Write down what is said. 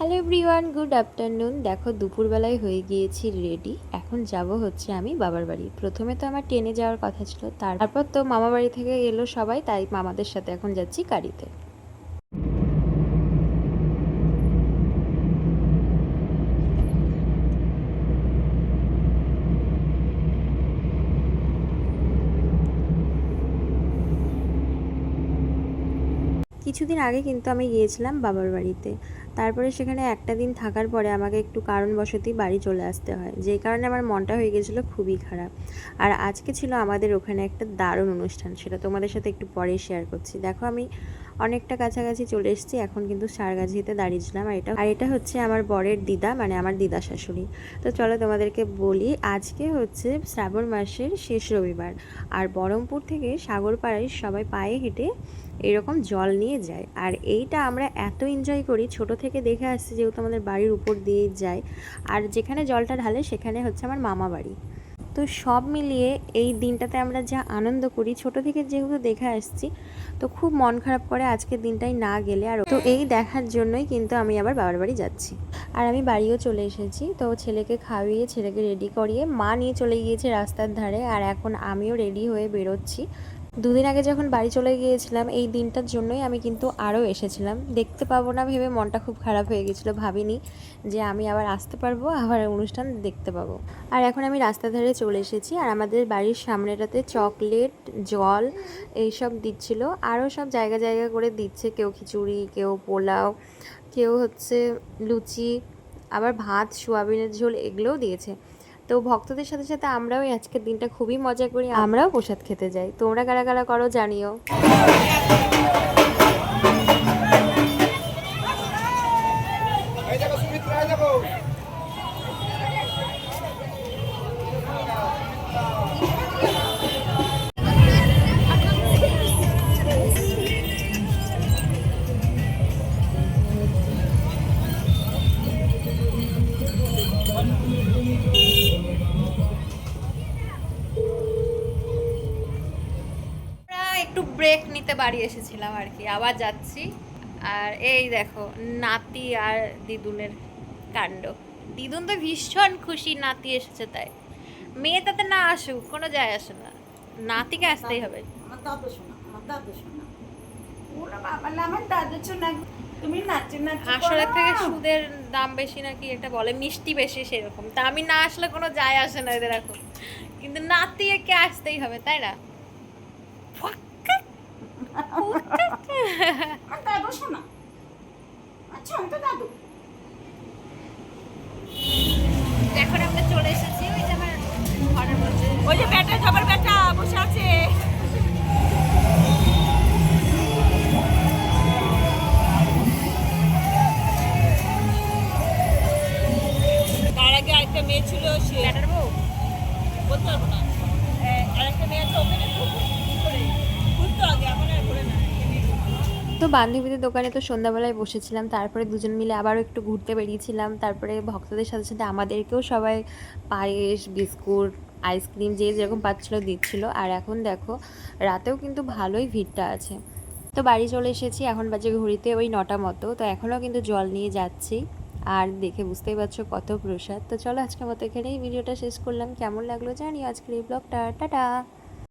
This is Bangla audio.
Hello everyone, good afternoon. দেখো দুপুরবেলায় হয়ে গিয়েছি রেডি। এখন যাব হচ্ছে আমি বাবার বাড়ি। প্রথমে তো আমার ট্রেনে যাওয়ার কথা ছিল, তারপর তো মামা বাড়ি থেকে এলো সবাই, তাই মামাদের সাথে এখন যাচ্ছি গাড়িতে। কিছুদিন আগে কিন্তু আমি গিয়েছিলাম বাবার বাড়িতে। তারপরে সেখানে একটা দিন থাকার পরে আমাকে একটু কারণবশতই বাড়ি চলে আসতে হয়, যেই কারণে আমার মনটা হয়ে গেছিলো খুবই খারাপ। আর আজকে ছিল আমাদের ওখানে একটা দারুণ অনুষ্ঠান, সেটা তোমাদের সাথে একটু পরে শেয়ার করছি। দেখো আমি অনেকটা কাছাকাছি চলে এসেছি, এখন কিন্তু সারগাছিতে দাঁড়িয়েছিলাম। আর এটা হচ্ছে আমার বরের দিদা, মানে আমার দিদা শাশুড়ি। তো চলো তোমাদেরকে বলি, আজকে হচ্ছে শ্রাবণ মাসের শেষ রবিবার, আর বহরমপুর থেকে সাগরপাড়ায় সবাই পায়ে হেঁটে এরকম জল নিয়ে যায়। আর এইটা আমরা এত এনজয় করি, ছোট থেকে দেখে আসছি, যেহেতু আমাদের বাড়ির উপর দিয়েই যায়। আর যেখানে জলটা ঢালে সেখানে হচ্ছে আমার মামা বাড়ি। তো সব মিলিয়ে এই দিনটাতে আমরা যা আনন্দ করি, ছোট থেকে যেহেতু দেখে আসছি, তো খুব মন খারাপ করে আজকের দিনটাই না গেলে। আর তো এই দেখার জন্যই কিন্তু আমি আবার বাবার বাড়ি যাচ্ছি। আর আমি বাড়িও চলে এসেছি। তো ছেলেকে খাইয়ে ছেলেকে রেডি করিয়ে মা নিয়ে চলে গিয়েছে রাস্তার ধারে, আর এখন আমিও রেডি হয়ে বেরোচ্ছি। দুদিন আগে যখন বাড়ি চলে গিয়েছিলাম, এই দিনটার জন্যই আমি কিন্তু আরও এসেছিলাম। দেখতে পাবো না ভেবে মনটা খুব খারাপ হয়ে গেছিলো, ভাবিনি যে আমি আবার আসতে পারবো, আবার অনুষ্ঠান দেখতে পাবো। আর এখন আমি রাস্তার ধারে চলে এসেছি, আর আমাদের বাড়ির সামনেটাতে চকলেট, জল এইসব দিচ্ছিল। আরও সব জায়গা জায়গা করে দিচ্ছে, কেউ খিচুড়ি, কেউ পোলাও, কেউ হচ্ছে লুচি, আবার ভাত, সোয়াবিনের ঝোল, এগুলোও দিয়েছে। তো ভক্তদের সাথে সাথে আমরাও আজকের দিনটা খুবই মজা করি, আমরাও প্রসাদ খেতে যাই। তোমরা কারা কারা করো জানিও। একটু ব্রেক নিতে বাড়ি এসেছিলাম আর কি, আবার যাচ্ছি। আর এই দেখো নাতি আর দিদুনের কাণ্ড। দিদুন তো ভীষণ খুশি নাতি এসেছে, তাই মেয়ে তাতে না আসুক কোনো যায় আসে না, নাতিকে আসতেই হবে। আমার দাদু শোনা, আমার দাদু শোনা, ওরা বাবা আমার দাদু শোনা। তুমি নাচে নাচে আসলের থেকে সুদের দাম বেশি নাকি এটা বলে, মিষ্টি বেশি সেরকম। তা আমি না আসলে কোনো যায় আসে না এদের এখন, কিন্তু নাতি একে আসতেই হবে, তাই না? আমার দাদু শোনা, আচ্ছা আমি তো দাদু। এখন আমরা চলে এসেছি ওই যে আমার ঘরের মধ্যে, ওই যে বেটা যাবার বেটা বসে আছে। তার আগে আরেকটা মেয়ে ছিল, সে ব্যাটার বউ। বলতে পারবো না। আরেকটা মেয়ে আছে, ওখানে ঘুরতো আগে, এখন আর ঘুরে না। তো বান্ধবীদের দোকানে তো সন্ধ্যাবেলায় বসেছিলাম, তারপরে দুজন মিলে আবারও একটু ঘুরতে বেরিয়েছিলাম। তারপরে ভক্তদের সাথে সাথে আমাদেরকেও সবাই পায়েস, বিস্কুট, আইসক্রিম যে যেরকম পাচ্ছিলো দিচ্ছিলো। আর এখন দেখো রাতেও কিন্তু ভালোই ভিড়টা আছে। তো বাড়ি চলে এসেছি, এখন বাজে ঘড়িতে ওই 9টা মতো। তো এখনও কিন্তু জল নিয়ে যাচ্ছি, আর দেখে বুঝতেই পারছো কত প্রসাদ। তো চলো আজকের মতো এখানেই ভিডিওটা শেষ করলাম। কেমন লাগলো জানিও আজকের এই ব্লগটা। টাটা।